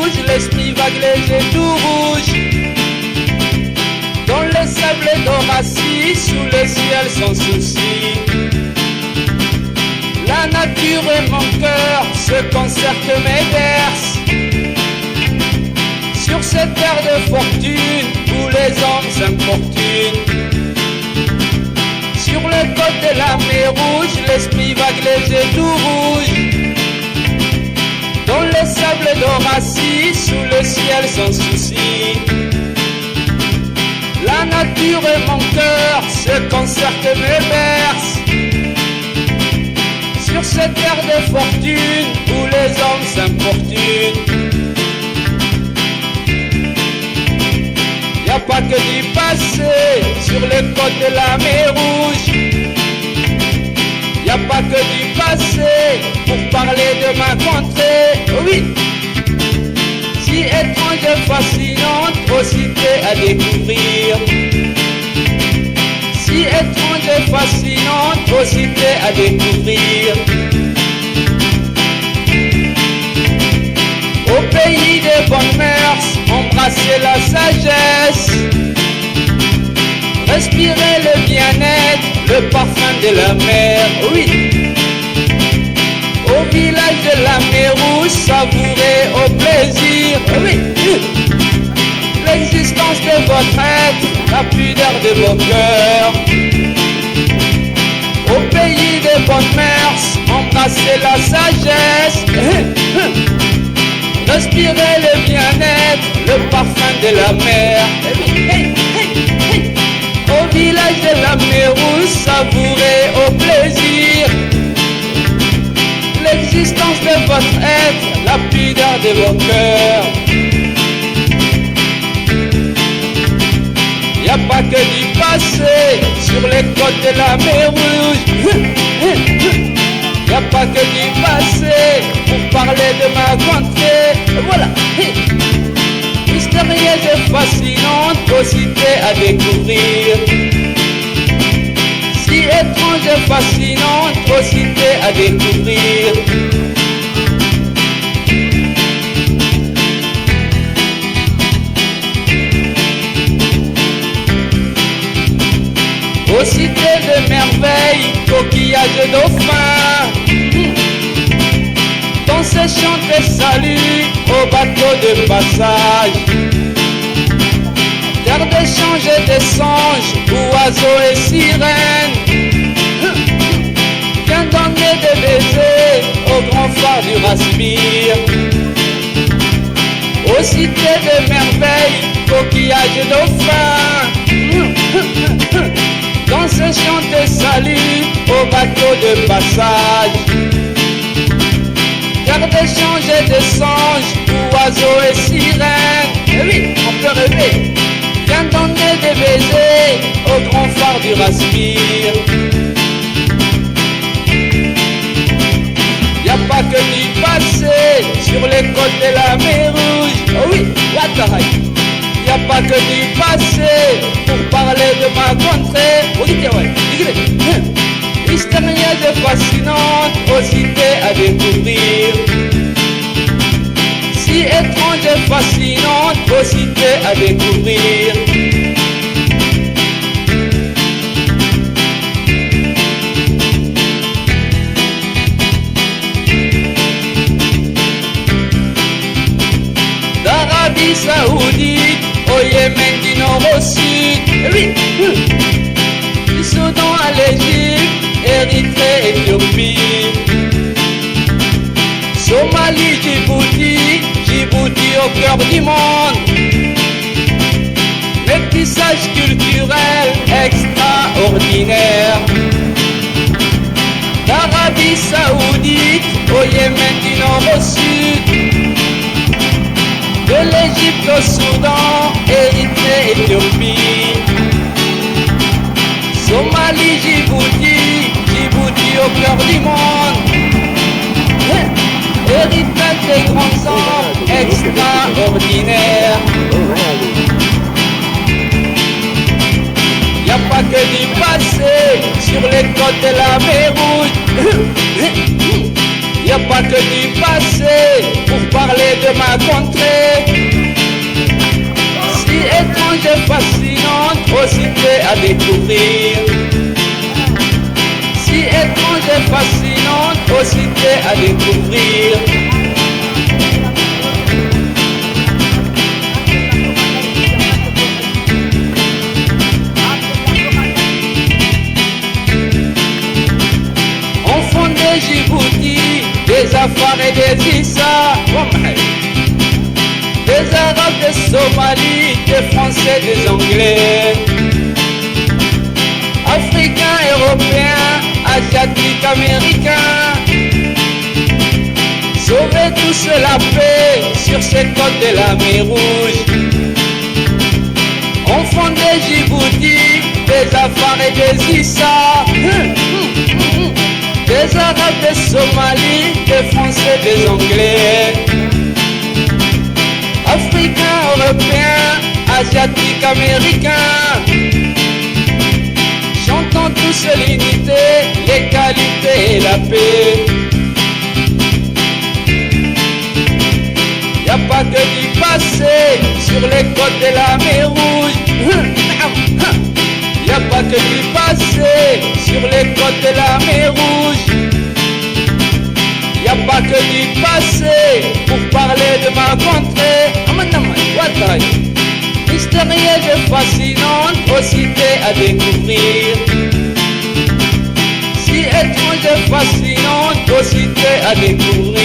rouge, l'esprit vague, les yeux tout rouges. Dans les sables d'Horacie, sous le ciel sans souci. La nature et mon cœur se concertent mes verses. Sur cette terre de fortune où les hommes s'importunent. Sur le côte de la mer rouge, l'esprit vague, les yeux tout rouges. Dans les sables d'Horacie, sous le ciel sans souci. La nature et mon cœur se concertent mes verses. Sur cette terre de fortune où les hommes s'importunent. Y'a pas que du passé sur les côtes de la mer rouge. Y'a pas que du passé pour parler de ma contrée. Oui, si étrange et fascinante, aux cités à découvrir. Si étrange et fascinante, aux cités à découvrir. Au pays des bonnes mœurs, embrasser la sagesse. Respirer le bien-être, le parfum de la mer, oui. Au village de la mer rouge, savourer au plaisir, oui. L'existence de votre être, la pudeur de vos cœurs. Au pays des bonnes mœurs, embrasser la sagesse. Respirer le bien-être, le parfum de la mer. Au village de la mer rouge, savourer au plaisir. L'existence de votre être, la pudeur de vos cœurs. Y'a pas que du passé sur les côtes de la mer rouge. Y'a pas que du passé pour parler de ma contrée. Voilà. Mystérieuse et fascinante, aux cités à découvrir. Si étrange et fascinante, aux cités à découvrir. Aux cités de merveilles, coquillages et dauphins. Dans ces chants de salut, au bateau de passage. Terre d'échange et d'échange, oiseaux et sirènes. Viens donner des baisers au grand phare du Raspir. Aux cités de merveilles, coquillages et dauphins. Dans ce chant de salut, au bateau de passage. Terre d'échange et d'échange, oiseaux et sirènes. Et oui, on peut rêver. Viens donner des baisers au grand phare du Raspir. Y'a pas que du passé sur les côtes de la mer rouge. Oh oui, y'a pas que du passé pour parler de ma contrée. Oh, mystérieuse et fascinante, aux cités à découvrir. Si étrange et fascinante, aux cités à découvrir. D'Arabie Saoudite au Yémen, du nord au sud. Oui. Du Soudan à l'Égypte, Érythrée, Éthiopie. Somalie, Djibouti, Djibouti au cœur du monde. Métissage culturel extraordinaire. D'Arabie Saoudite au Yémen, du nord au sud. De l'Égypte au Soudan, Érythrée, Éthiopie. Somalie, Djibouti, Djibouti au cœur du monde. Héritage des grands hommes extraordinaires. Y'a pas que du passé sur les côtes de la mer rouge. Y'a pas que du passé pour parler de ma contrée. Si étrange et fascinante, aux cités à découvrir. Si étrange et fascinante, aux cités à découvrir. Enfants de Djibouti, des Afars et des Issa, des Arabes, des Somalis, des Français, des Anglais, Africains, Européens, Asiatiques, Américains, sauvez tous la paix sur ces côtes de la mer Rouge. Enfants de Djibouti, des Afars et des Issa, des Arabes, des Somalis, des Français, des Anglais, Africains, Européens, Asiatiques, Américains, chantons tous l'unité, l'égalité et la paix. Y'a pas que du passé sur les côtes de la mer Rouge. Y'a pas que du passé sur les côtes de la mer Rouge. Y'a pas que du passé pour parler de ma contrée. Mystérieuse et fascinante, aux cités à découvrir. Si étrange et fascinante, aux cités à découvrir.